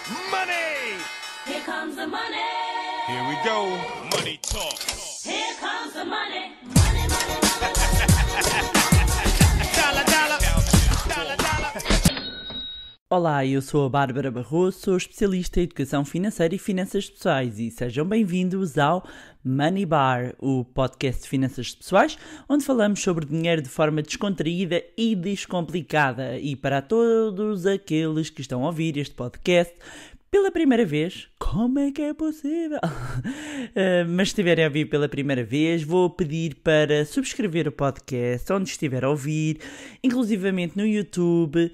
Money! Here comes the money. Here we go. Money talk. Here comes the money. Money, money, money. Dollar, dollar. Dollar, dollar. Olá, eu sou a Bárbara Barroso, sou especialista em educação financeira e finanças pessoais e sejam bem-vindos ao Money Bar, o podcast de finanças pessoais, onde falamos sobre dinheiro de forma descontraída e descomplicada. E para todos aqueles que estão a ouvir este podcast pela primeira vez, como é que é possível? Mas se estiverem a ouvir pela primeira vez, vou pedir para subscrever o podcast onde estiver a ouvir, inclusivamente no YouTube,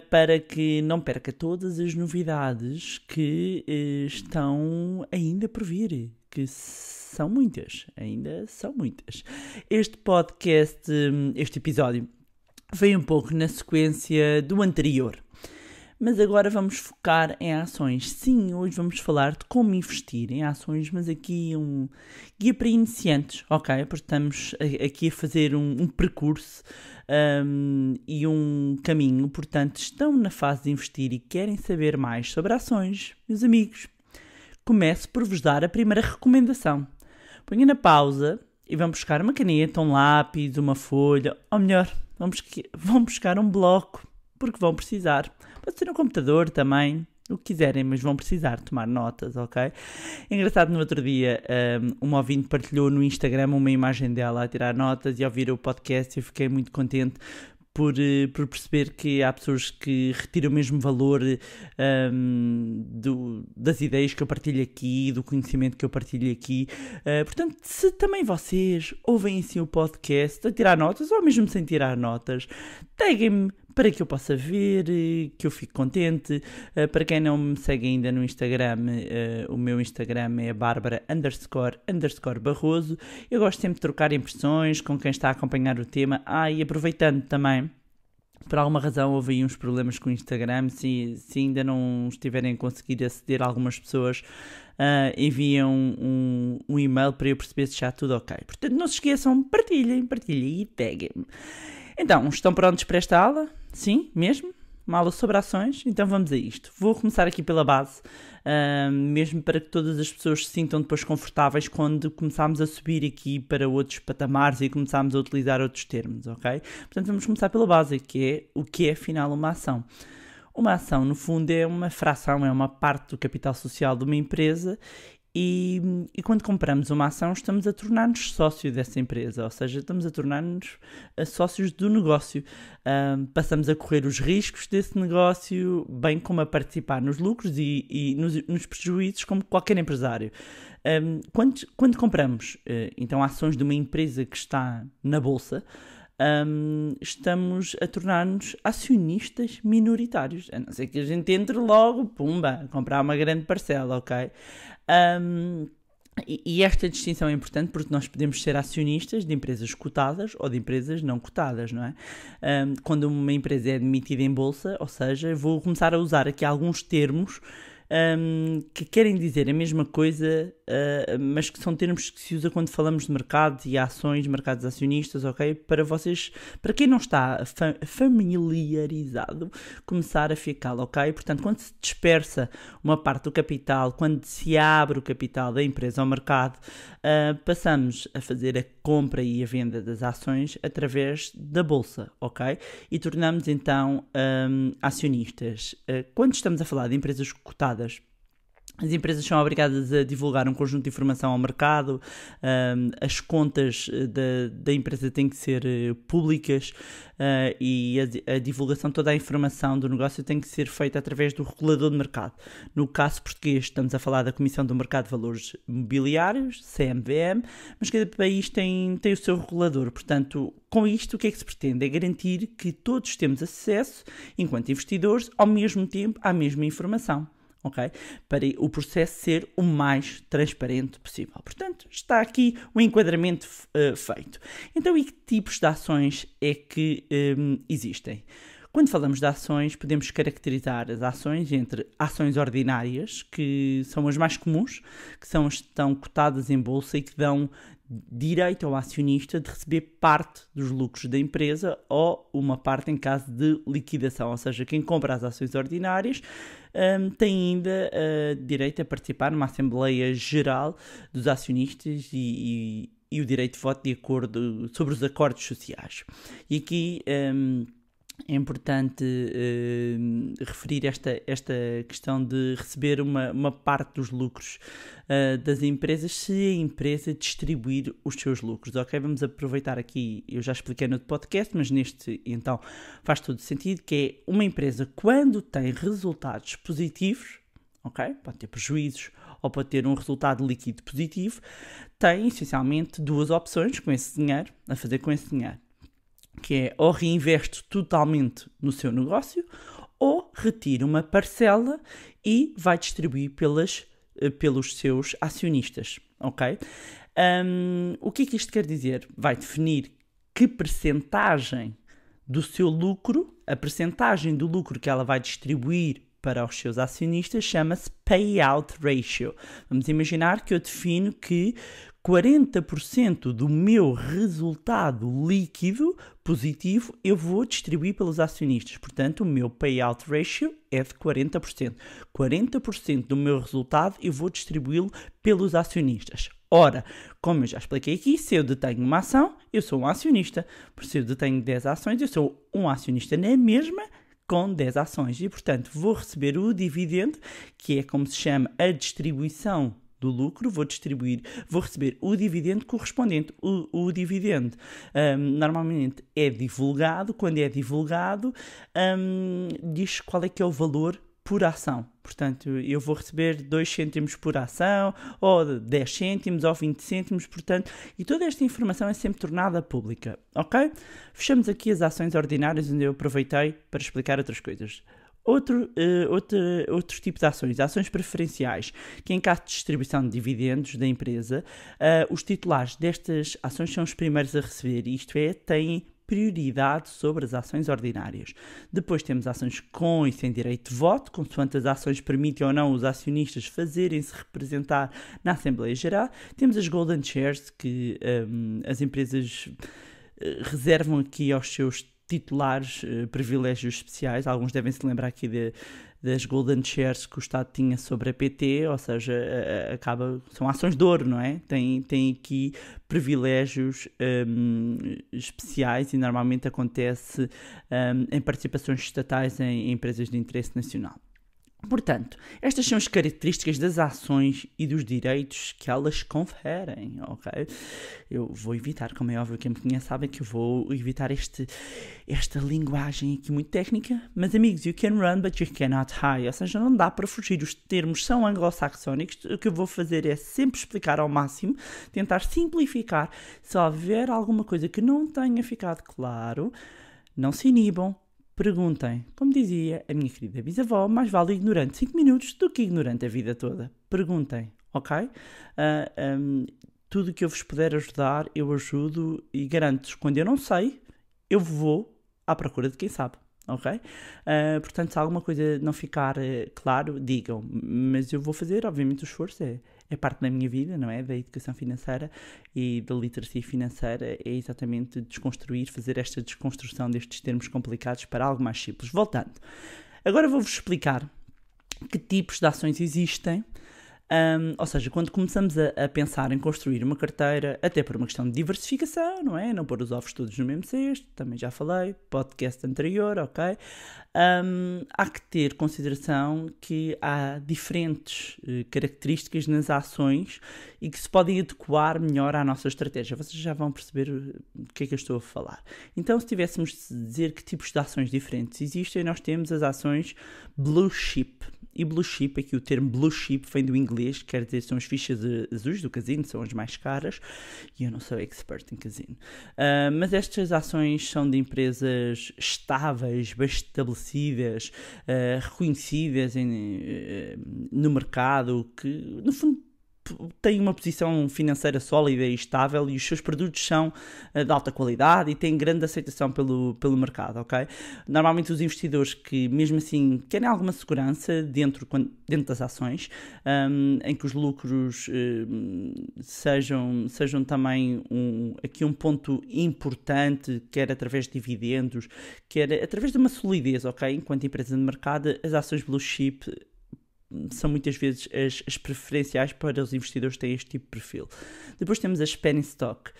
para que não perca todas as novidades que estão ainda por vir, que são muitas, ainda são muitas. Este podcast, este episódio, veio um pouco na sequência do anterior. Mas agora vamos focar em ações. Sim, hoje vamos falar de como investir em ações, mas aqui um guia para iniciantes, ok? Porque estamos aqui a fazer um percurso e um caminho. Portanto, estão na fase de investir e querem saber mais sobre ações, meus amigos. Começo por vos dar a primeira recomendação. Ponha na pausa e vão buscar uma caneta, um lápis, uma folha, ou melhor, vão buscar um bloco, porque vão precisar. Pode ser no computador também, o que quiserem, mas vão precisar tomar notas, ok? É engraçado, no outro dia, uma ouvinte partilhou no Instagram uma imagem dela a tirar notas e ao ouvir o podcast eu fiquei muito contente por perceber que há pessoas que retiram o mesmo valor das ideias que eu partilho aqui, do conhecimento que eu partilho aqui. Portanto, se também vocês ouvem assim o podcast a tirar notas, ou mesmo sem tirar notas, taguem-me para que eu possa ver, que eu fique contente. Para quem não me segue ainda no Instagram, o meu Instagram é Bárbara__Barroso. Eu gosto sempre de trocar impressões com quem está a acompanhar o tema. E aproveitando também, por alguma razão houve aí uns problemas com o Instagram, se ainda não estiverem a conseguir aceder a algumas pessoas, enviam um e-mail para eu perceber se está tudo ok. Portanto, não se esqueçam, partilhem e taguem-me. Então, estão prontos para esta aula? Sim, mesmo? Uma aula sobre ações? Então vamos a isto. Vou começar aqui pela base, mesmo para que todas as pessoas se sintam depois confortáveis quando começarmos a subir aqui para outros patamares e começarmos a utilizar outros termos, ok? Portanto, vamos começar pela base, que é o que é afinal uma ação. Uma ação, no fundo, é uma fração, é uma parte do capital social de uma empresa. E quando compramos uma ação, estamos a tornar-nos sócio dessa empresa, ou seja, estamos a tornar-nos sócios do negócio. Passamos a correr os riscos desse negócio, bem como a participar nos lucros e nos prejuízos, como qualquer empresário. Quando compramos então ações de uma empresa que está na bolsa, estamos a tornar-nos acionistas minoritários, a não ser que a gente entre logo, pumba, comprar uma grande parcela, ok? E esta distinção é importante porque nós podemos ser acionistas de empresas cotadas ou de empresas não cotadas, não é? Quando uma empresa é admitida em bolsa, ou seja, vou começar a usar aqui alguns termos que querem dizer a mesma coisa, mas que são termos que se usa quando falamos de mercados e ações, mercados acionistas, ok? Para vocês, para quem não está familiarizado, começar a ficar, ok? Portanto, quando se dispersa uma parte do capital, quando se abre o capital da empresa ao mercado, passamos a fazer a compra e a venda das ações através da bolsa, ok? E tornamos então acionistas. Quando estamos a falar de empresas cotadas, as empresas são obrigadas a divulgar um conjunto de informação ao mercado, as contas da empresa têm que ser públicas e a divulgação, toda a informação do negócio tem que ser feita através do regulador de mercado. No caso português, estamos a falar da Comissão do Mercado de Valores Mobiliários, CMVM, mas cada país tem o seu regulador. Portanto, com isto, o que é que se pretende? É garantir que todos temos acesso, enquanto investidores, ao mesmo tempo à mesma informação. Okay? Para o processo ser o mais transparente possível. Portanto, está aqui o enquadramento feito. Então, e que tipos de ações é que existem? Quando falamos de ações, podemos caracterizar as ações entre ações ordinárias, que são as mais comuns, que são as que estão cotadas em bolsa e que dão direito ao acionista de receber parte dos lucros da empresa ou uma parte em caso de liquidação, ou seja, quem compra as ações ordinárias tem ainda direito a participar numa Assembleia Geral dos acionistas e o direito de voto de acordo sobre os acordos sociais. E aqui é importante referir esta questão de receber uma parte dos lucros das empresas se a empresa distribuir os seus lucros. Ok, vamos aproveitar aqui, eu já expliquei no podcast, mas neste então faz todo sentido, que é uma empresa quando tem resultados positivos, ok, pode ter prejuízos ou pode ter um resultado líquido positivo, tem essencialmente duas opções com esse dinheiro, a fazer com esse dinheiro, que é ou reinveste totalmente no seu negócio ou retira uma parcela e vai distribuir pelos seus acionistas, ok? O que é que isto quer dizer? Vai definir que percentagem do seu lucro, a percentagem do lucro que ela vai distribuir para os seus acionistas chama-se payout ratio. Vamos imaginar que eu defino que 40% do meu resultado líquido positivo eu vou distribuir pelos acionistas. Portanto, o meu payout ratio é de 40%. 40% do meu resultado eu vou distribuí-lo pelos acionistas. Ora, como eu já expliquei aqui, se eu detenho uma ação, eu sou um acionista. Por se eu detenho 10 ações, eu sou um acionista na mesma com 10 ações. E, portanto, vou receber o dividendo, que é como se chama a distribuição do lucro, vou receber o dividendo correspondente. O dividendo normalmente é divulgado, quando é divulgado diz qual é que é o valor por ação. Portanto, eu vou receber 2 cêntimos por ação, ou 10 cêntimos, ou 20 cêntimos, portanto, e toda esta informação é sempre tornada pública, ok? Fechamos aqui as ações ordinárias, onde eu aproveitei para explicar outras coisas. Outro tipo de ações preferenciais, que em caso de distribuição de dividendos da empresa, os titulares destas ações são os primeiros a receber, isto é, têm prioridade sobre as ações ordinárias. Depois temos ações com e sem direito de voto, consoante as ações permitem ou não os acionistas fazerem-se representar na Assembleia Geral. Temos as Golden Shares, que as empresas reservam aqui aos seus titulares privilégios especiais. Alguns devem se lembrar aqui das Golden Shares que o Estado tinha sobre a PT, ou seja, são ações de ouro, não é? Tem aqui privilégios especiais e normalmente acontece em participações estatais em empresas de interesse nacional. Portanto, estas são as características das ações e dos direitos que elas conferem, ok? Eu vou evitar, como é óbvio, quem me conhece sabe que eu vou evitar esta linguagem aqui muito técnica, mas amigos, you can run but you cannot hide, ou seja, não dá para fugir, os termos são anglo-saxónicos, o que eu vou fazer é sempre explicar ao máximo, tentar simplificar. Se houver alguma coisa que não tenha ficado claro, não se inibam, perguntem. Como dizia a minha querida bisavó, mais vale ignorante 5 minutos do que ignorante a vida toda. Perguntem, ok? Tudo o que eu vos puder ajudar, eu ajudo e garanto-vos, quando eu não sei, eu vou à procura de quem sabe, ok? Portanto, se alguma coisa não ficar claro, digam. Mas eu vou fazer, obviamente, o esforço é parte da minha vida, não é? Da educação financeira e da literacia financeira, é exatamente desconstruir, fazer esta desconstrução destes termos complicados para algo mais simples. Voltando, agora vou-vos explicar que tipos de ações existem, ou seja, quando começamos a pensar em construir uma carteira, até por uma questão de diversificação, não é? Não pôr os ovos todos no mesmo cesto, também já falei, podcast anterior, ok? Há que ter consideração que há diferentes características nas ações e que se podem adequar melhor à nossa estratégia. Vocês já vão perceber do que é que eu estou a falar. Então, se tivéssemos de dizer que tipos de ações diferentes existem, nós temos as ações blue chip. E blue chip, aqui o termo blue chip vem do inglês, que quer dizer são as fichas azuis do casino, são as mais caras, e eu não sou expert em casino. Mas estas ações são de empresas estáveis, bem estabelecidas, reconhecidas no mercado, que no fundo tem uma posição financeira sólida e estável e os seus produtos são de alta qualidade e têm grande aceitação pelo mercado, ok? Normalmente os investidores que mesmo assim querem alguma segurança dentro das ações, em que os lucros sejam também aqui um ponto importante, quer através de dividendos, quer através de uma solidez, ok? Enquanto empresa de mercado, as ações blue chip são muitas vezes as preferenciais para os investidores que têm este tipo de perfil. Depois temos as penny stock.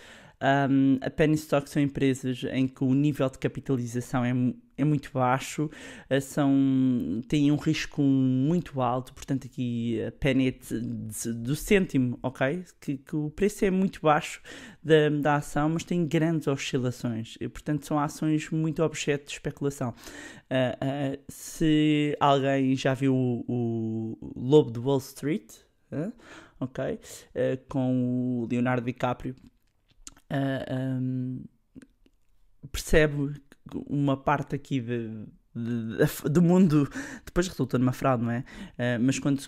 A penny stock são empresas em que o nível de capitalização é muito baixo, têm um risco muito alto, portanto aqui a penny é do cêntimo, ok? Que o preço é muito baixo da ação, mas tem grandes oscilações, e, portanto são ações muito objeto de especulação. Se alguém já viu o Lobo de Wall Street, ok? Com o Leonardo DiCaprio, percebe uma parte aqui do mundo, depois resulta numa fraude, não é? Mas quando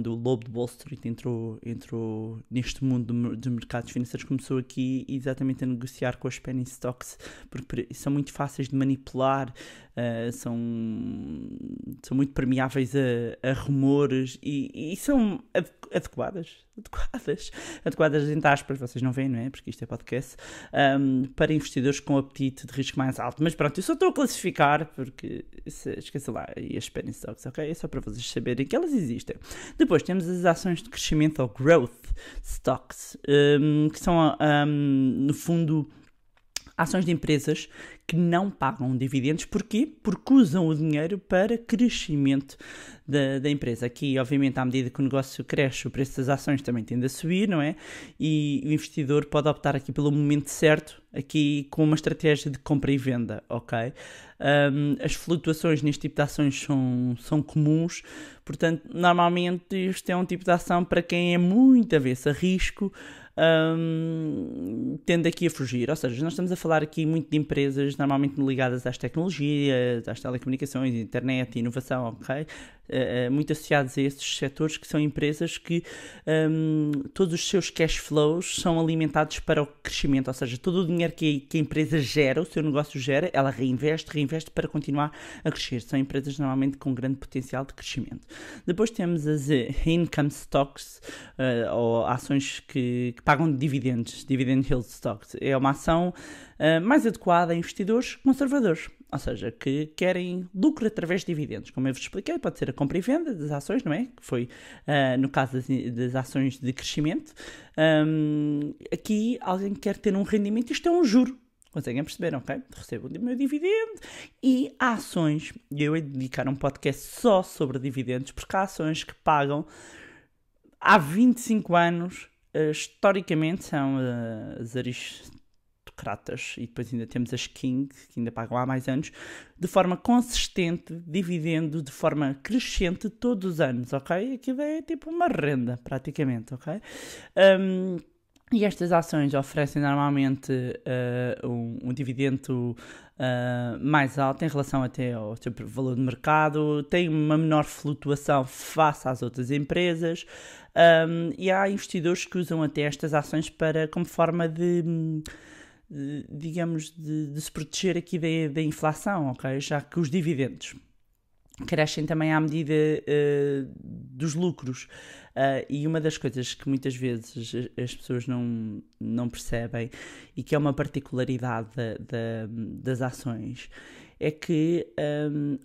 o Lobo de Wall Street entrou neste mundo dos mercados financeiros, começou aqui exatamente a negociar com as penny stocks, porque são muito fáceis de manipular, são muito permeáveis a rumores e são adequadas entre aspas, vocês não veem, não é? Porque isto é podcast, para investidores com apetite de risco mais alto. Mas pronto, eu só estou a classificar porque, esqueça lá, e as penny stocks, ok? É só para vocês saberem que elas existem. Depois temos as ações de crescimento ou growth stocks, que são, no fundo, ações de empresas que não pagam dividendos. Porquê? Porque usam o dinheiro para crescimento da empresa. Aqui, obviamente, à medida que o negócio cresce, o preço das ações também tende a subir, não é? E o investidor pode optar aqui pelo momento certo, aqui com uma estratégia de compra e venda, ok? As flutuações neste tipo de ações são comuns, portanto, normalmente isto é um tipo de ação para quem é muito avesso a risco, tende aqui a fugir. Ou seja, nós estamos a falar aqui muito de empresas normalmente ligadas às tecnologias, às telecomunicações, internet, inovação, ok? Muito associados a esses setores, que são empresas que todos os seus cash flows são alimentados para o crescimento, ou seja, todo o dinheiro que a empresa gera, o seu negócio gera, ela reinveste para continuar a crescer. São empresas normalmente com grande potencial de crescimento. Depois temos as income stocks, ou ações que pagam dividendos, dividend yield stocks. É uma ação mais adequada a investidores conservadores, ou seja, que querem lucro através de dividendos. Como eu vos expliquei, pode ser a compra e venda das ações, não é? Que foi no caso das ações de crescimento. Aqui alguém quer ter um rendimento, isto é um juro. Conseguem perceber, ok? Recebo o meu dividendo. E há ações, e eu ia dedicar um podcast só sobre dividendos, porque há ações que pagam há 25 anos, historicamente são as aristocratas, e depois ainda temos as King, que ainda pagam há mais anos, de forma consistente, dividendo de forma crescente todos os anos, ok? Aquilo é tipo uma renda, praticamente, ok? E estas ações oferecem normalmente um dividendo mais alto em relação até ao seu valor de mercado, têm uma menor flutuação face às outras empresas, e há investidores que usam até estas ações como forma digamos, de se proteger aqui da inflação, ok? Já que os dividendos crescem também à medida dos lucros. E uma das coisas que muitas vezes as pessoas não percebem, e que é uma particularidade das ações, é que,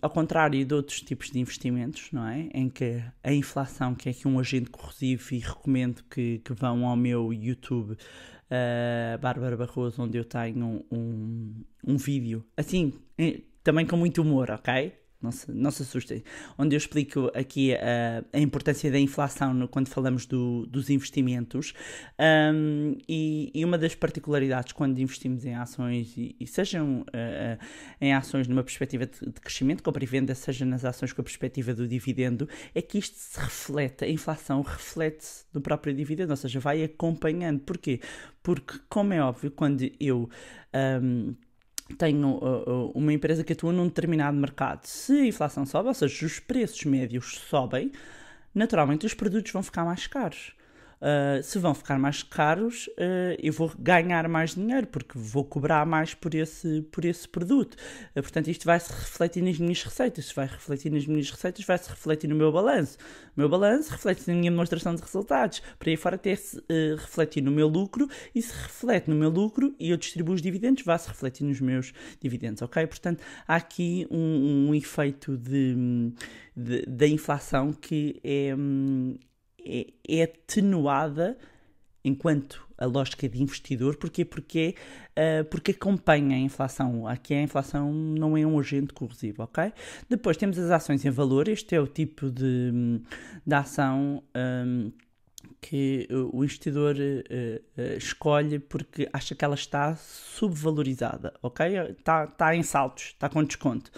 ao contrário de outros tipos de investimentos, não é? Em que a inflação, que é aqui um agente corrosivo, e recomendo que vão ao meu YouTube, Bárbara Barroso, onde eu tenho um vídeo, assim, também com muito humor, ok? Não se assustem, onde eu explico aqui a importância da inflação quando falamos dos investimentos, e uma das particularidades quando investimos em ações, e sejam em ações numa perspectiva de crescimento, compra e venda, seja nas ações com a perspectiva do dividendo, é que isto se reflete, a inflação reflete-se no próprio dividendo, ou seja, vai acompanhando. Porquê? Porque, como é óbvio, quando eu tenho uma empresa que atua num determinado mercado, se a inflação sobe, ou seja, os preços médios sobem, naturalmente os produtos vão ficar mais caros. Se vão ficar mais caros, eu vou ganhar mais dinheiro, porque vou cobrar mais por esse produto. Portanto, isto vai-se refletir nas minhas receitas. Se vai refletir nas minhas receitas, vai-se refletir no meu balanço. O meu balanço reflete-se na minha demonstração de resultados. Para aí fora até se refletir no meu lucro, e se reflete no meu lucro e eu distribuo os dividendos, vai-se refletir nos meus dividendos, ok? Portanto, há aqui um efeito da inflação que é atenuada enquanto a lógica de investidor. Porquê? Porque acompanha a inflação. Aqui a inflação não é um agente corrosivo, ok? Depois temos as ações em valor. Este é o tipo de ação que o investidor escolhe porque acha que ela está subvalorizada, ok? Está em saltos, está com desconto.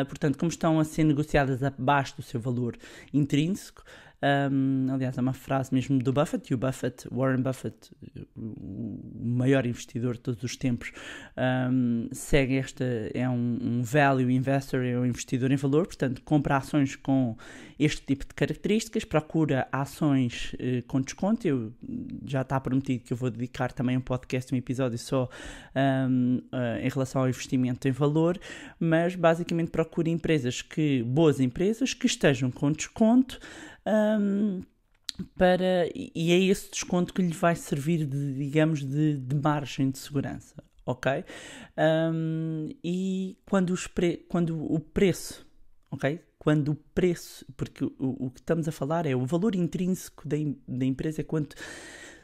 Portanto, como estão a ser negociadas abaixo do seu valor intrínseco, aliás, é uma frase mesmo do Buffett, e o Buffett, Warren Buffett, o maior investidor de todos os tempos, segue é um value investor, é um investidor em valor, portanto, compra ações com este tipo de características, procura ações com desconto. Já está prometido que eu vou dedicar também um podcast, um episódio só em relação ao investimento em valor, mas basicamente procura boas empresas que estejam com desconto, e é esse desconto que lhe vai servir de margem de segurança, ok? E quando o preço, ok? Quando o preço, porque o que estamos a falar é o valor intrínseco da empresa, é quanto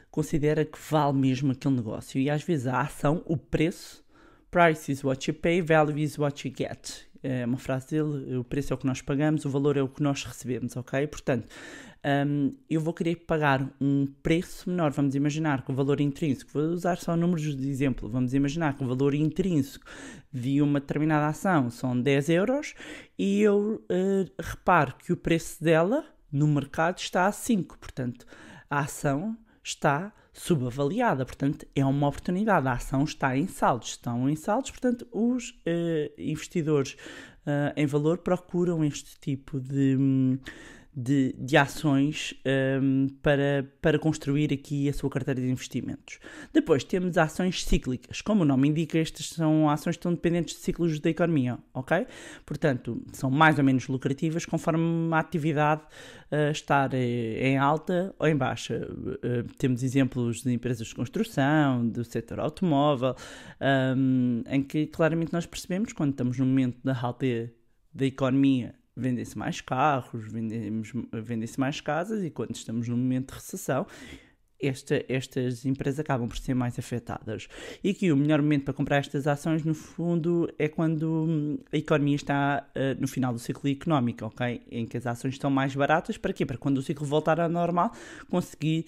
considera que vale mesmo aquele negócio, e às vezes a ação, o preço, price is what you pay, value is what you get. É uma frase dele: o preço é o que nós pagamos, o valor é o que nós recebemos, ok? Portanto, eu vou querer pagar um preço menor. Vamos imaginar que o valor intrínseco, vou usar só números de exemplo, vamos imaginar que o valor intrínseco de uma determinada ação são 10 euros e eu reparo que o preço dela no mercado está a 5, portanto, a ação está subavaliada, portanto é uma oportunidade, a ação está em saldos, portanto os investidores em valor procuram este tipo de ações para construir aqui a sua carteira de investimentos. Depois temos ações cíclicas. Como o nome indica, estas são ações que estão dependentes de ciclos da economia, ok? Portanto, são mais ou menos lucrativas conforme a atividade estar em alta ou em baixa. Temos exemplos de empresas de construção, do setor automóvel, em que claramente nós percebemos, quando estamos no momento da alta da economia, vendem-se mais carros, vendem-se mais casas, e quando estamos num momento de recessão, estas empresas acabam por ser mais afetadas. E aqui o melhor momento para comprar estas ações, no fundo, é quando a economia está no final do ciclo económico, ok? Em que as ações estão mais baratas. Para quê? Para quando o ciclo voltar ao normal, conseguir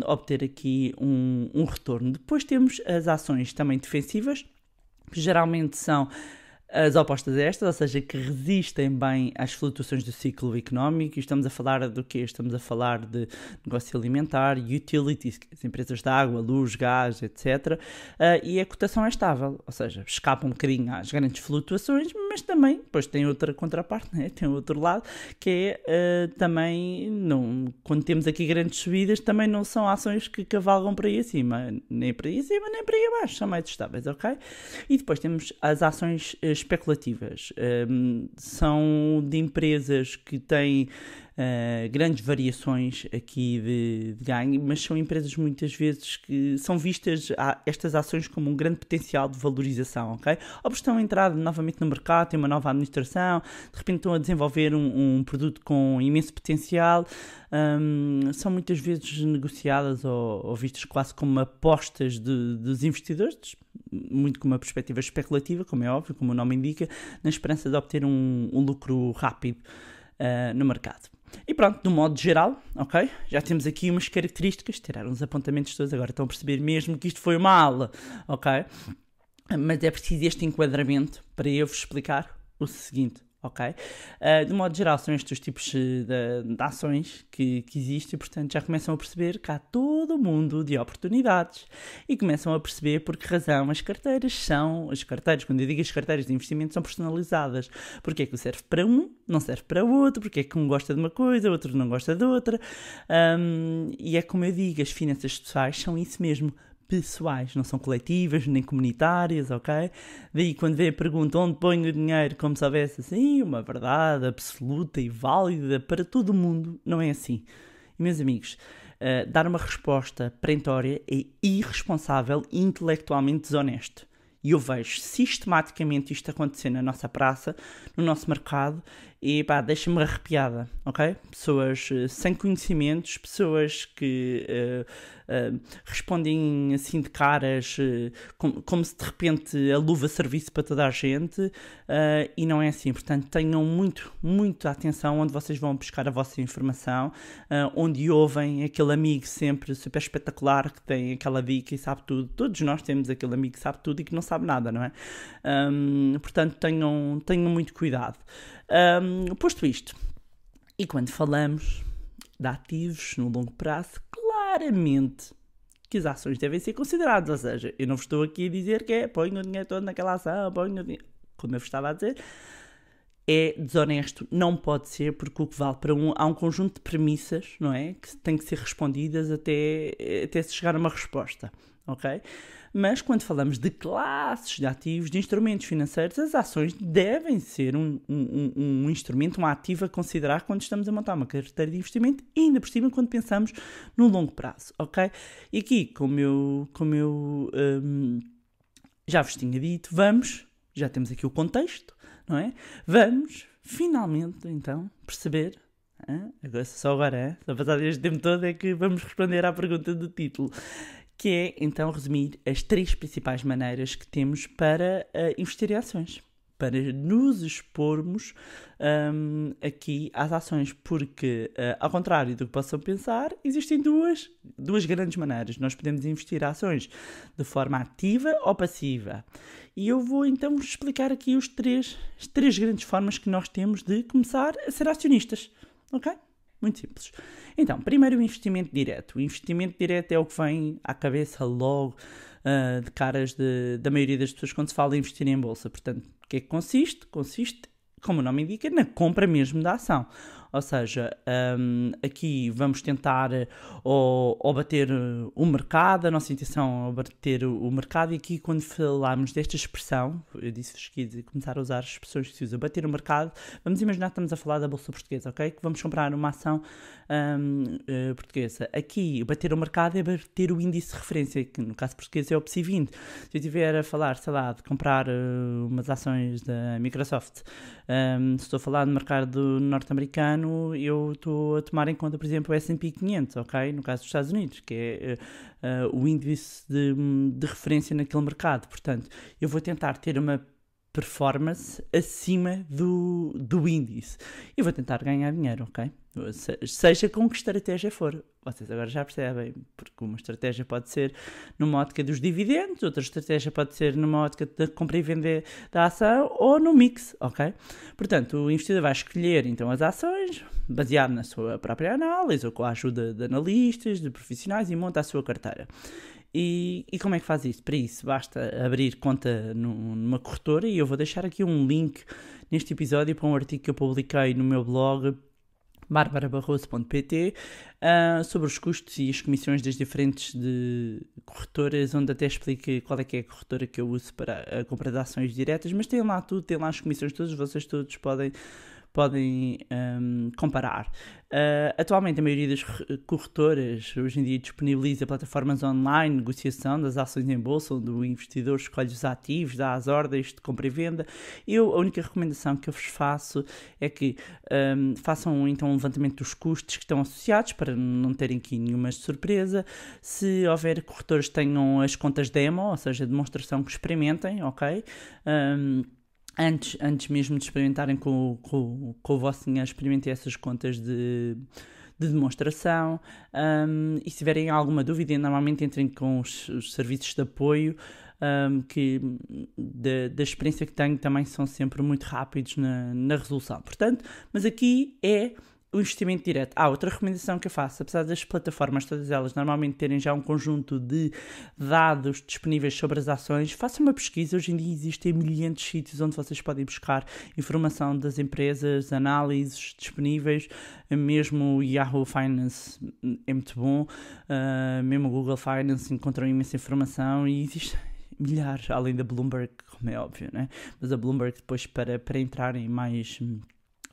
obter aqui um retorno. Depois temos as ações também defensivas, que geralmente são as opostas a estas, ou seja, que resistem bem às flutuações do ciclo económico. E estamos a falar do quê? Estamos a falar de negócio alimentar, utilities, as empresas de água, luz, gás, etc. E a cotação é estável, ou seja, escapa um bocadinho às grandes flutuações, mas também, depois tem outra contraparte, né? Tem outro lado, que é também, quando temos aqui grandes subidas, também não são ações que cavalgam para aí acima, nem para aí acima, nem para aí abaixo, são mais estáveis, ok? E depois temos as ações especulativas, são de empresas que têm grandes variações aqui de ganho, mas são empresas muitas vezes que são vistas estas ações como um grande potencial de valorização, ok? Ou estão a entrar novamente no mercado, têm uma nova administração, de repente estão a desenvolver um produto com imenso potencial, são muitas vezes negociadas ou vistas quase como apostas dos investidores, muito com uma perspectiva especulativa, como é óbvio, como o nome indica, na esperança de obter um lucro rápido no mercado. E pronto, de um modo geral, ok? Já temos aqui umas características, tiraram os apontamentos todos, agora estão a perceber mesmo que isto foi uma aula, ok? Mas é preciso este enquadramento para eu vos explicar o seguinte, ok? De modo geral, são estes os tipos de ações que existem e, portanto, já começam a perceber que há todo o mundo de oportunidades e começam a perceber por que razão as carteiras, quando eu digo as carteiras de investimento, são personalizadas. Porque é que serve para um, não serve para o outro, porque é que um gosta de uma coisa, o outro não gosta de outra. E é como eu digo, as finanças pessoais são isso mesmo, pessoais, não são coletivas nem comunitárias, ok? Daí quando vem a pergunta onde ponho o dinheiro, como se houvesse assim uma verdade absoluta e válida para todo o mundo, não é assim. E meus amigos, dar uma resposta perentória é irresponsável e intelectualmente desonesto. E eu vejo sistematicamente isto acontecer na nossa praça, no nosso mercado, e pá, deixa-me arrepiada, ok? Pessoas sem conhecimentos, pessoas que respondem assim de caras, como se de repente a luva servisse para toda a gente, e não é assim. Portanto, tenham muito atenção onde vocês vão buscar a vossa informação, onde ouvem aquele amigo sempre super espetacular que tem aquela dica e sabe tudo. Todos nós temos aquele amigo que sabe tudo e que não sabe nada, não é? Portanto, tenham muito cuidado. Posto isto, e quando falamos de ativos no longo prazo, claramente que as ações devem ser consideradas, ou seja, eu não vos estou aqui a dizer que é ponho o dinheiro todo naquela ação, ponho o dinheiro, como eu vos estava a dizer, é desonesto, não pode ser, porque o que vale para há um conjunto de premissas, não é, que têm que ser respondidas até se chegar a uma resposta, ok? Mas quando falamos de classes de ativos, de instrumentos financeiros, as ações devem ser um instrumento, um ativo a considerar quando estamos a montar uma carteira de investimento e ainda por cima quando pensamos no longo prazo, ok? E aqui, como eu já vos tinha dito, já temos aqui o contexto, não é? Vamos, finalmente, então, perceber, só passado este tempo todo é que vamos responder à pergunta do título, que é, então, resumir as 3 principais maneiras que temos para investir em ações, para nos expormos aqui às ações, porque, ao contrário do que possam pensar, existem duas grandes maneiras. Nós podemos investir em ações de forma ativa ou passiva. E eu vou, então, explicar aqui as três grandes formas que nós temos de começar a ser acionistas, ok? Muito simples. Então, primeiro o investimento direto. O investimento direto é o que vem à cabeça logo de caras da maioria das pessoas quando se fala em investir em bolsa. Portanto, o que é que consiste? Consiste, como o nome indica, na compra mesmo da ação. Ou seja, aqui vamos tentar ou bater o mercado, a nossa intenção é bater o mercado, e aqui quando falarmos desta expressão, eu disse-vos que ia começar a usar as expressões que se usa, bater o mercado, vamos imaginar que estamos a falar da Bolsa Portuguesa, ok? Que vamos comprar uma ação portuguesa. Aqui, bater o mercado é bater o índice de referência, que no caso português é o PSI 20. Se eu estiver a falar, sei lá, de comprar umas ações da Microsoft, se estou a falar de mercado norte-americano, eu estou a tomar em conta, por exemplo, o S&P 500, ok? No caso dos Estados Unidos, que é o índice de referência naquele mercado. Portanto, eu vou tentar ter uma performance acima do índice. E vou tentar ganhar dinheiro, ok? Seja com que estratégia for. Vocês agora já percebem, porque uma estratégia pode ser numa ótica dos dividendos, outra estratégia pode ser numa ótica da compra e venda da ação, ou no mix, ok? Portanto, o investidor vai escolher então as ações, baseado na sua própria análise, ou com a ajuda de analistas, de profissionais, e monta a sua carteira. E como é que faz isso? Para isso, basta abrir conta numa corretora, e eu vou deixar aqui um link neste episódio para um artigo que eu publiquei no meu blog, barbarabarroso.pt, sobre os custos e as comissões das diferentes corretoras, onde até explico qual é que é a corretora que eu uso para a compra de ações diretas, mas tem lá tudo, tem lá as comissões todas, vocês todos podem comparar. Atualmente a maioria das corretoras hoje em dia disponibiliza plataformas online de negociação das ações em bolsa, onde o investidor escolhe os ativos, dá as ordens de compra e venda. A única recomendação que eu vos faço é que façam então um levantamento dos custos que estão associados, para não terem aqui nenhuma surpresa. Se houver corretoras que tenham as contas demo, ou seja, demonstração, que experimentem, ok? Antes mesmo de experimentarem com o vosso dinheiro, experimentem essas contas de demonstração, e se tiverem alguma dúvida, normalmente entrem com os serviços de apoio que da experiência que tenho também são sempre muito rápidos na resolução. Portanto, mas aqui é o investimento direto. Outra recomendação que eu faço, apesar das plataformas todas elas normalmente terem já um conjunto de dados disponíveis sobre as ações, façam uma pesquisa. Hoje em dia existem milhares de sítios onde vocês podem buscar informação das empresas, análises disponíveis, mesmo o Yahoo Finance é muito bom, mesmo o Google Finance encontram imensa informação e existe milhares, além da Bloomberg, como é óbvio, né? Mas a Bloomberg depois para entrarem mais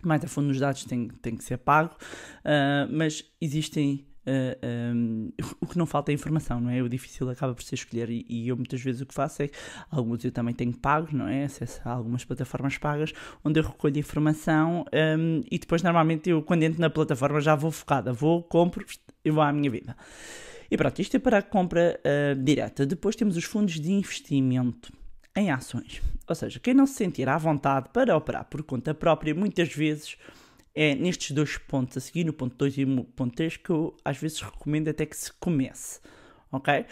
a fundo nos dados tem que ser pago, mas existem, o que não falta é informação, não é? O difícil acaba por ser escolher e eu muitas vezes o que faço é, alguns eu também tenho pagos, não é? Acesso a algumas plataformas pagas, onde eu recolho informação e depois normalmente eu quando entro na plataforma já vou focada, compro e vou à minha vida. E pronto, isto é para a compra direta. Depois temos os fundos de investimento em ações. Ou seja, quem não se sentir à vontade para operar por conta própria, muitas vezes é nestes dois pontos a seguir, no ponto 2 e no ponto 3, que eu às vezes recomendo até que se comece. Ok?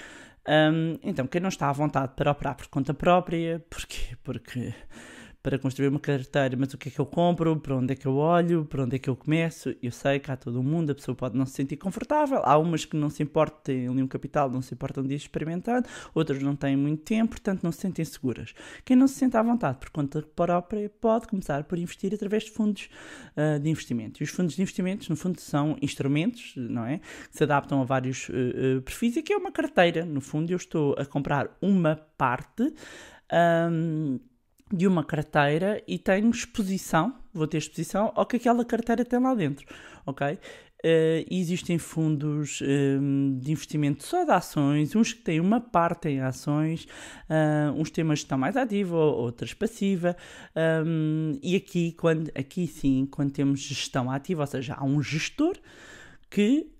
Então, quem não está à vontade para operar por conta própria, porquê? Porque para construir uma carteira, mas o que é que eu compro, para onde é que eu olho, para onde é que eu começo? Eu sei que há todo o mundo, a pessoa pode não se sentir confortável, há umas que não se importam, têm ali um capital, não se importam de ir experimentando, outras não têm muito tempo, portanto não se sentem seguras. Quem não se sente à vontade por conta própria pode começar por investir através de fundos de investimento. E os fundos de investimentos, no fundo, são instrumentos, não é? Que se adaptam a vários perfis e que é uma carteira. No fundo, eu estou a comprar uma parte de uma carteira e tenho exposição, vou ter exposição ao que aquela carteira tem lá dentro, ok? Existem fundos de investimento só de ações, uns que têm uma parte em ações, uns têm uma gestão mais ativa, outras passiva, e aqui sim, quando temos gestão ativa, ou seja, há um gestor que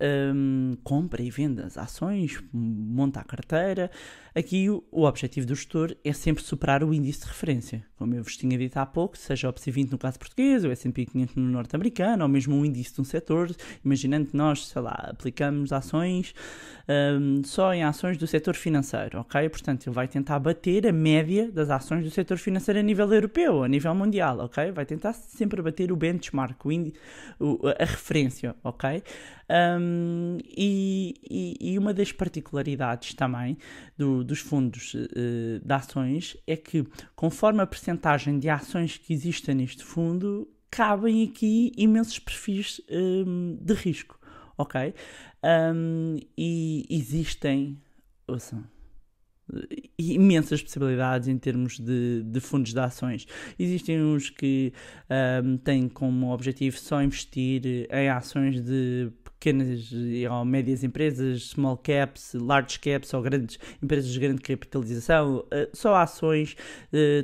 compra e vende as ações, monta a carteira. Aqui o objetivo do gestor é sempre superar o índice de referência. Como eu vos tinha dito há pouco, seja o PSI 20 no caso português, o S&P 500 no norte-americano, ou mesmo um índice de um setor, imaginando que nós, sei lá, aplicamos ações só em ações do setor financeiro, ok? Portanto, ele vai tentar bater a média das ações do setor financeiro a nível europeu, a nível mundial, ok? Vai tentar sempre bater o benchmark, a referência, ok? E uma das particularidades também dos fundos de ações é que, conforme a percentagem de ações que existem neste fundo, cabem aqui imensos perfis de risco, ok? E existem, ouçam, imensas possibilidades em termos de fundos de ações. Existem uns que têm como objetivo só investir em ações de pequenas ou médias empresas, small caps, large caps ou grandes empresas de grande capitalização, só ações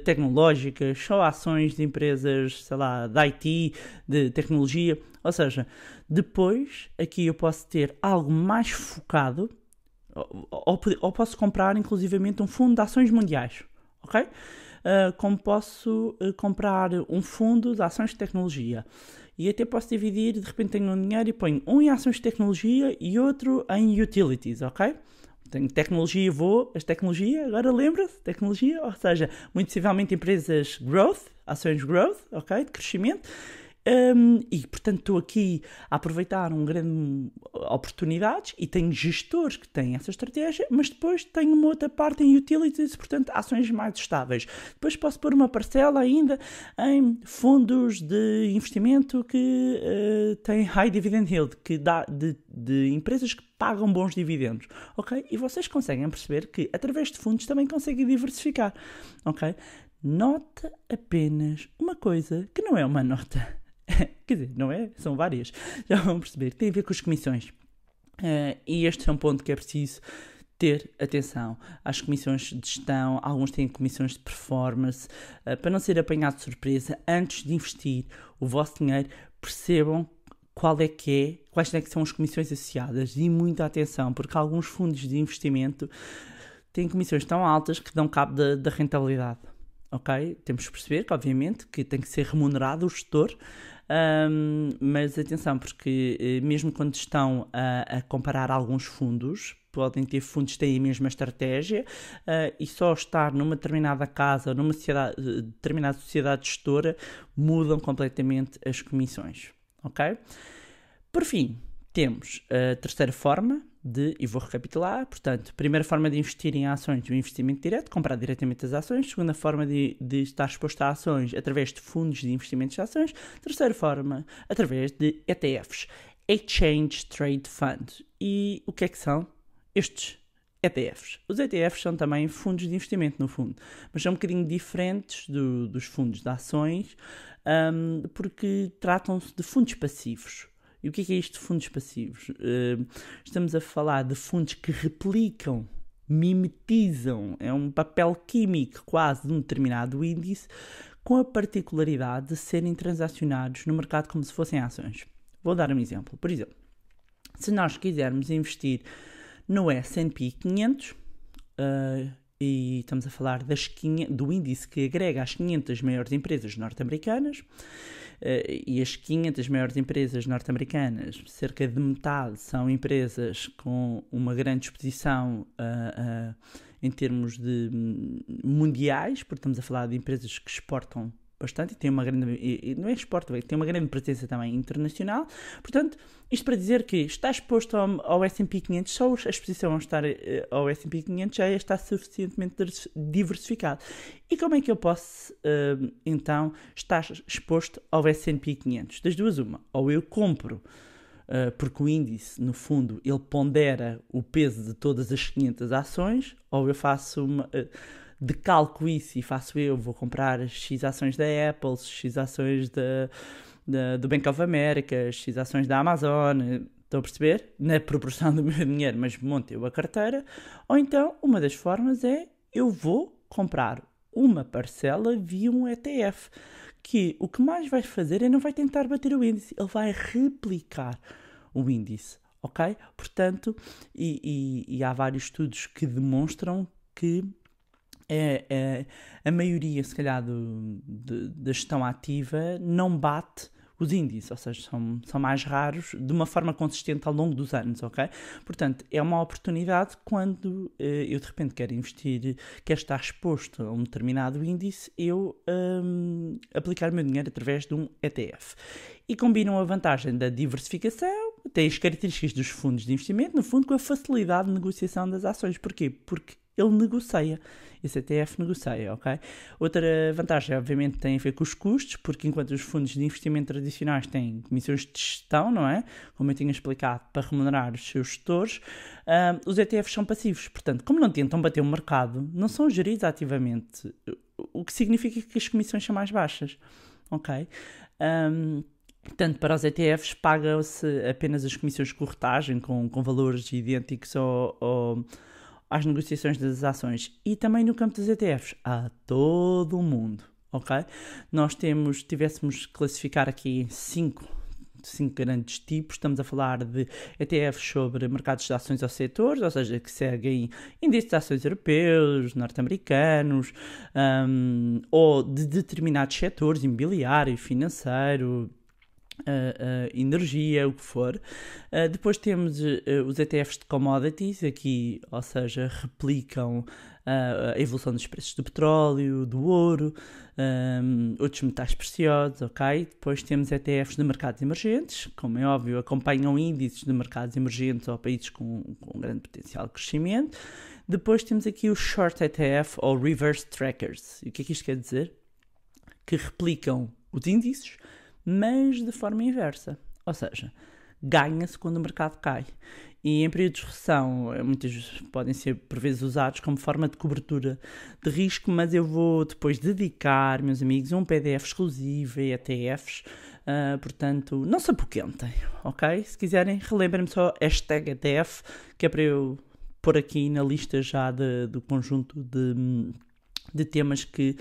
tecnológicas, só ações de empresas, sei lá, de IT, de tecnologia. Ou seja, depois aqui eu posso ter algo mais focado, ou posso comprar inclusivamente um fundo de ações mundiais, ok? Como posso comprar um fundo de ações de tecnologia. E até posso dividir, de repente tenho um dinheiro e ponho um em ações de tecnologia e outro em utilities, ok? Tenho tecnologia, as tecnologia, agora lembra-se, tecnologia, ou seja, muito possivelmente empresas growth, ações growth, ok? De crescimento. E portanto estou aqui a aproveitar uma grande oportunidades e tenho gestores que têm essa estratégia, mas depois tenho uma outra parte em utilities, portanto ações mais estáveis. Depois posso pôr uma parcela ainda em fundos de investimento que têm high dividend yield, que dá de empresas que pagam bons dividendos, ok? E vocês conseguem perceber que através de fundos também conseguem diversificar, ok? Nota apenas uma coisa que não é uma nota. Quer dizer, não é? São várias. Já vão perceber. Tem a ver com as comissões. E este é um ponto que é preciso ter atenção às comissões de gestão. Alguns têm comissões de performance. Para não ser apanhado de surpresa, antes de investir o vosso dinheiro, percebam quais é que são as comissões associadas. E muita atenção, porque alguns fundos de investimento têm comissões tão altas que dão cabo da rentabilidade. ok? Temos que perceber que, obviamente, que tem que ser remunerado o gestor, mas atenção, porque mesmo quando estão a comparar alguns fundos, podem ter fundos que têm a mesma estratégia e só estar numa determinada casa, numa determinada sociedade gestora, mudam completamente as comissões, ok? Por fim, temos a terceira forma e vou recapitular, portanto, primeira forma de investir em ações, o investimento direto, comprar diretamente as ações. Segunda forma de estar exposto a ações através de fundos de investimentos de ações. Terceira forma, através de ETFs, Exchange Trade Fund. E o que é que são estes ETFs? Os ETFs são também fundos de investimento, no fundo, mas são um bocadinho diferentes dos fundos de ações, porque tratam-se de fundos passivos. E o que é isto de fundos passivos? Estamos a falar de fundos que replicam, mimetizam, é um papel químico quase de um determinado índice, com a particularidade de serem transacionados no mercado como se fossem ações. Vou dar um exemplo. Por exemplo, se nós quisermos investir no S&P 500, e estamos a falar do índice que agrega as 500 maiores empresas norte-americanas, e as 500 maiores empresas norte-americanas, cerca de metade são empresas com uma grande exposição em termos de mundiais, porque estamos a falar de empresas que exportam bastante e tem uma grande, não é exporta, tem uma grande presença também internacional. Portanto, isto para dizer que está exposto ao S&P 500, só a exposição a estar ao S&P 500 já está suficientemente diversificado. E como é que eu posso, então, estar exposto ao S&P 500? Das duas, uma. Ou eu compro, porque o índice, no fundo, ele pondera o peso de todas as 500 ações, ou eu faço decalco isso e vou comprar X ações da Apple, X ações do Bank of America, X ações da Amazon, estão a perceber? Na proporção do meu dinheiro, mas monto eu a carteira. Ou então, uma das formas é, eu vou comprar uma parcela via um ETF, que o que mais vai fazer é não vai tentar bater o índice, ele vai replicar o índice, ok? Portanto, e há vários estudos que demonstram que a maioria, se calhar, da gestão ativa não bate os índices, ou seja, são mais raros de uma forma consistente ao longo dos anos, ok? Portanto, é uma oportunidade quando eu de repente quero investir, quero estar exposto a um determinado índice, eu aplicar o meu dinheiro através de um ETF. E combinam a vantagem da diversificação, tem as características dos fundos de investimento, no fundo, com a facilidade de negociação das ações. Porquê? Porque ele negocia, esse ETF negocia, ok? Outra vantagem, obviamente, tem a ver com os custos, porque enquanto os fundos de investimento tradicionais têm comissões de gestão, não é? Como eu tinha explicado, para remunerar os seus gestores, os ETFs são passivos. Portanto, como não tentam bater o mercado, não são geridos ativamente, o que significa que as comissões são mais baixas, ok? Portanto, para os ETFs pagam-se apenas as comissões de corretagem com valores idênticos às negociações das ações. E também no campo dos ETFs há todo o mundo, ok? Nós tivéssemos que classificar aqui em cinco grandes tipos. Estamos a falar de ETFs sobre mercados de ações ou setores, ou seja, que seguem índices de ações europeus, norte-americanos, ou de determinados setores, imobiliário, financeiro, energia, o que for. Depois temos os ETFs de commodities, aqui, ou seja, replicam a evolução dos preços do petróleo, do ouro, outros metais preciosos, ok? Depois temos ETFs de mercados emergentes, como é óbvio, acompanham índices de mercados emergentes ou países com grande potencial de crescimento. Depois temos aqui os Short ETF ou Reverse Trackers. E o que é que isto quer dizer? Que replicam os índices, mas de forma inversa, ou seja, ganha-se quando o mercado cai. E em períodos de recessão, muitos podem ser por vezes usados como forma de cobertura de risco, mas eu vou depois dedicar, meus amigos, um PDF exclusivo a ETFs, portanto, não se apoquentem, ok? Se quiserem, relembrem-me só #ETF, que é para eu pôr aqui na lista já do conjunto de temas que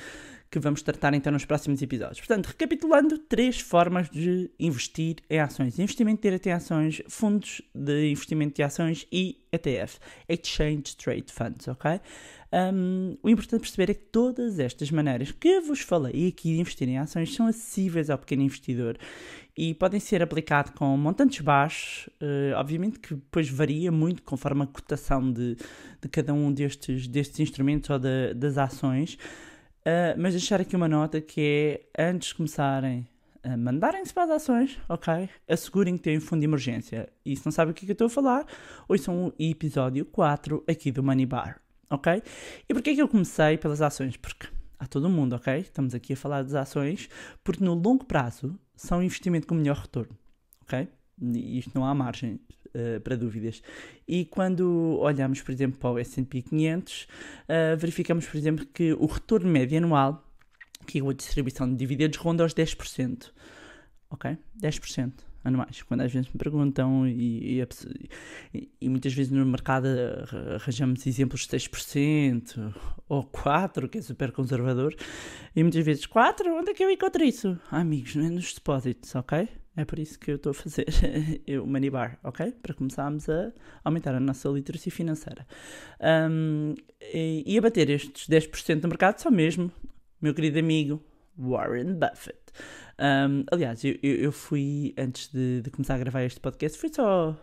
que vamos tratar então nos próximos episódios. Portanto, recapitulando, 3 formas de investir em ações: investimento direto em ações, fundos de investimento de ações e ETF, Exchange Trade Funds, ok? O importante perceber é que todas estas maneiras que vos falei aqui de investir em ações são acessíveis ao pequeno investidor e podem ser aplicados com montantes baixos, obviamente que depois varia muito conforme a cotação de cada um destes instrumentos ou das ações, mas deixar aqui uma nota que é, antes de começarem a mandarem-se para as ações, ok? Assegurem que têm um fundo de emergência. E se não sabem o que é que eu estou a falar, ouçam o episódio 4 aqui do Money Bar, ok? E porquê é que eu comecei pelas ações? Porque há todo mundo, ok? Estamos aqui a falar das ações, porque no longo prazo são um investimento com melhor retorno, ok? E isto não há margem para dúvidas. E quando olhamos, por exemplo, para o S&P 500, verificamos, por exemplo, que o retorno médio anual, que a distribuição de dividendos, ronda aos 10%, ok? 10% anuais. Quando às vezes me perguntam, e muitas vezes no mercado arranjamos exemplos de 6% ou 4%, que é super conservador, e muitas vezes 4%, onde é que eu encontro isso? Amigos, não é nos depósitos, ok? É por isso que eu estou a fazer o Money Bar, ok? Para começarmos a aumentar a nossa literacia financeira. E a bater estes 10% do mercado só mesmo meu querido amigo Warren Buffett. Aliás, eu fui, antes de começar a gravar este podcast, fui só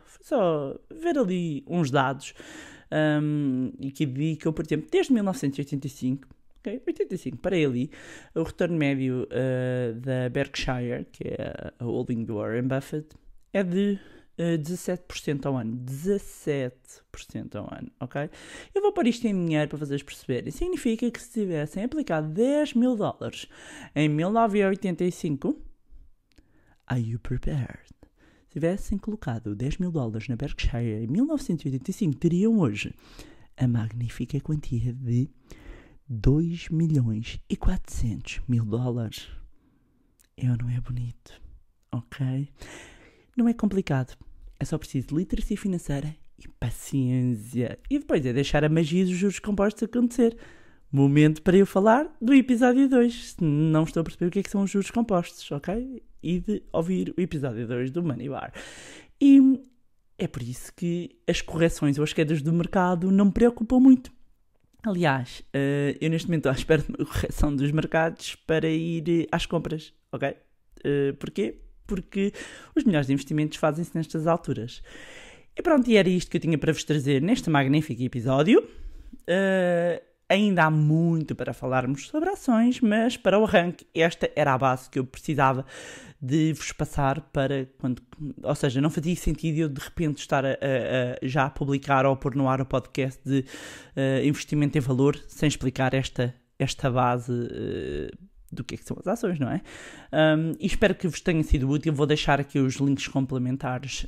ver ali uns dados e que vi que eu, por exemplo, desde 1985, okay, 85 para ali, o retorno médio da Berkshire, que é a holding do Warren Buffett, é de 17% ao ano. 17% ao ano, ok? Eu vou pôr isto em dinheiro para vocês perceberem. Significa que se tivessem aplicado $10.000 em 1985, are you prepared? Se tivessem colocado $10.000 na Berkshire em 1985, teriam hoje a magnífica quantia de $2.400.000. É ou não é bonito? Ok? Não é complicado, é só preciso de literacia financeira e paciência. E depois é deixar a magia dos juros compostos acontecer. Momento para eu falar do episódio 2, se não estou a perceber o que é que são os juros compostos, ok? E de ouvir o episódio 2 do Money Bar. E é por isso que as correções ou as quedas do mercado não me preocupam muito. Aliás, eu neste momento estou à espera de uma correção dos mercados para ir às compras, ok? Porquê? Porque os melhores investimentos fazem-se nestas alturas. E pronto, e era isto que eu tinha para vos trazer neste magnífico episódio. Ainda há muito para falarmos sobre ações, mas para o arranque, esta era a base que eu precisava de vos passar para quando... Ou seja, não fazia sentido eu de repente estar já a publicar ou a pôr no ar o podcast de investimento em valor sem explicar esta base... do que é que são as ações, não é? E espero que vos tenha sido útil. Vou deixar aqui os links complementares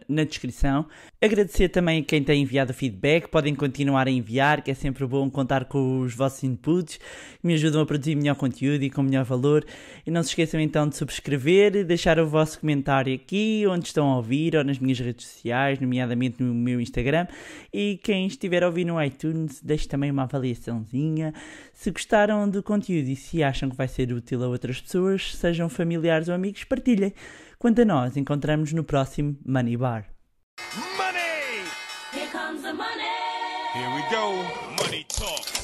na descrição. Agradecer também a quem tem enviado feedback. Podem continuar a enviar, que é sempre bom contar com os vossos inputs, que me ajudam a produzir melhor conteúdo e com melhor valor. E não se esqueçam então de subscrever, deixar o vosso comentário aqui, onde estão a ouvir, ou nas minhas redes sociais, nomeadamente no meu Instagram. E quem estiver a ouvir no iTunes, deixe também uma avaliaçãozinha. Se gostaram do conteúdo e se acham que vai ser útil a outras pessoas, sejam familiares ou amigos, partilhem. Quanto a nós, encontramos no próximo Money Bar. Money! Here comes the money. Here we go. Money talk.